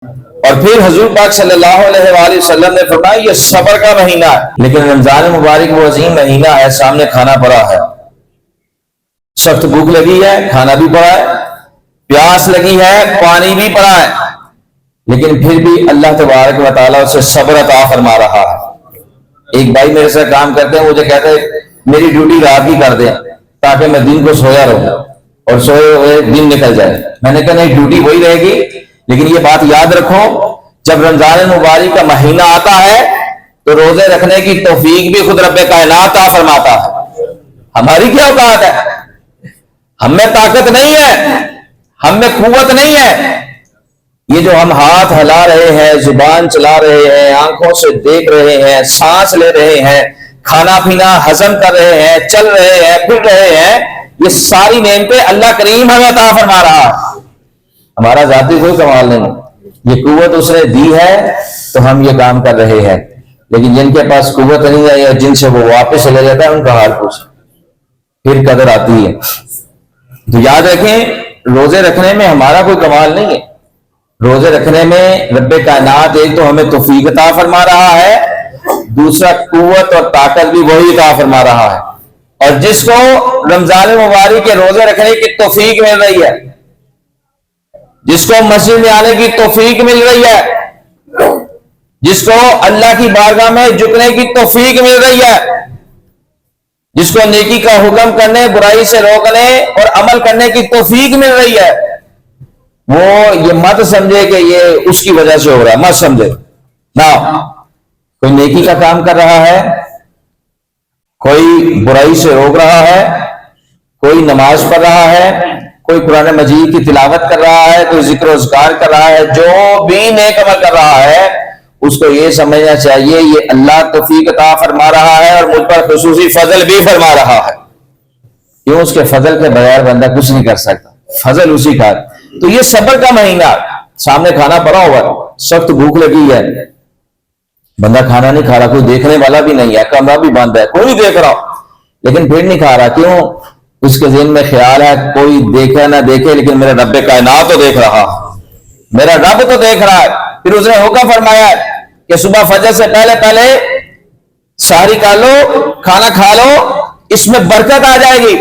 اور پھر حضور پاک صلی اللہ علیہ وآلہ وسلم نے فرمایا یہ صبر کا مہینہ ہے، لیکن رمضان مبارک وہ عظیم مہینہ ہے، سامنے کھانا پڑا ہے، سخت بھوک لگی ہے، کھانا بھی پڑا ہے، پیاس لگی ہے، پانی بھی پڑا ہے، لیکن پھر بھی اللہ تبارک و تعالیٰ اسے صبر عطا فرما رہا ہے۔ ایک بھائی میرے ساتھ کام کرتے ہیں، مجھے کہتے ہیں میری ڈیوٹی رات کی کر دیں تاکہ میں دن کو سویا رہوں اور سوئے ہوئے دن نکل جائے۔ میں نے کہا نہیں، ڈیوٹی وہی رہے گی، لیکن یہ بات یاد رکھو جب رمضان مبارک کا مہینہ آتا ہے تو روزے رکھنے کی توفیق بھی خود رب کائنات عطا فرماتا ہے۔ ہماری کیا اوقات ہے؟ ہم میں طاقت نہیں ہے، ہم میں قوت نہیں ہے۔ یہ جو ہم ہاتھ ہلا رہے ہیں، زبان چلا رہے ہیں، آنکھوں سے دیکھ رہے ہیں، سانس لے رہے ہیں، کھانا پینا ہضم کر رہے ہیں، چل رہے ہیں، پھر رہے ہیں، یہ ساری نعمتیں اللہ کریم ہمیں عطا فرما رہا ہے۔ ہمارا ذاتی کوئی کمال نہیں، یہ قوت اس نے دی ہے تو ہم یہ کام کر رہے ہیں، لیکن جن کے پاس قوت نہیں ہے یا جن سے وہ واپس چلے جاتا ہے ان کا حال پوچھ، پھر قدر آتی ہے۔ تو یاد رکھیں روزے رکھنے میں ہمارا کوئی کمال نہیں ہے، روزے رکھنے میں رب کائنات ایک تو ہمیں توفیق عطا فرما رہا ہے، دوسرا قوت اور طاقت بھی وہی عطا فرما رہا ہے۔ اور جس کو رمضان مبارک کے روزے رکھنے کی توفیق مل رہی ہے، جس کو مسجد میں آنے کی توفیق مل رہی ہے، جس کو اللہ کی بارگاہ میں جھکنے کی توفیق مل رہی ہے، جس کو نیکی کا حکم کرنے، برائی سے روکنے اور عمل کرنے کی توفیق مل رہی ہے، وہ یہ مت سمجھے کہ یہ اس کی وجہ سے ہو رہا ہے، مت سمجھے نہ۔ کوئی نیکی کا کام کر رہا ہے، کوئی برائی سے روک رہا ہے، کوئی نماز پڑھ رہا ہے، کوئی قرآن مجید کی تلاوت کر رہا ہے، کوئی ذکر و اذکار کر رہا ہے، جو بھی نیک عمل کر رہا ہے اس کو یہ سمجھنا چاہیے یہ اللہ توفیق عطا فرما رہا ہے اور مجھ پر خصوصی فضل بھی فرما رہا ہے، کیوں اس کے فضل کے بغیر بندہ کچھ نہیں کر سکتا، فضل اسی کا۔ تو یہ صبر کا مہینہ، سامنے کھانا پڑا ہوا ہے، سخت بھوک لگی ہے، بندہ کھانا نہیں کھا رہا، کوئی دیکھنے والا بھی نہیں ہے، کمرہ بھی بند ہے، کوئی نہیں دیکھ رہا، لیکن پھر نہیں کھا رہا، کیوں؟ اس کے ذہن میں خیال ہے کوئی دیکھے نہ دیکھے لیکن میرا رب کائنات تو دیکھ رہا، میرا رب تو دیکھ رہا ہے۔ پھر اس نے حکم فرمایا کہ صبح فجر سے پہلے پہلے سحری کھا لو، کھانا کھا لو، اس میں برکت آ جائے گی،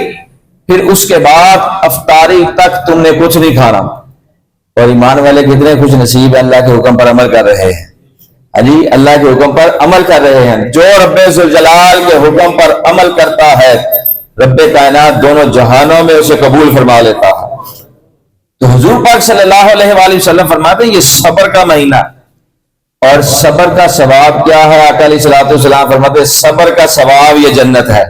پھر اس کے بعد افطاری تک تم نے کچھ نہیں کھانا۔ اور ایمان والے کتنے خوش نصیب اللہ کے حکم پر عمل کر رہے ہیں، جی اللہ کے حکم پر عمل کر رہے ہیں۔ جو رب ذوالجلال کے حکم پر عمل کرتا ہے رب کائنات دونوں جہانوں میں اسے قبول فرما لیتا ہے۔ تو حضور پاک صلی اللہ علیہ وآلہ وسلم فرماتے ہیں یہ صبر کا مہینہ، اور صبر کا ثواب کیا ہے؟ آقا علیہ الصلوۃ والسلام فرماتے ہیں صبر کا ثواب یہ جنت ہے۔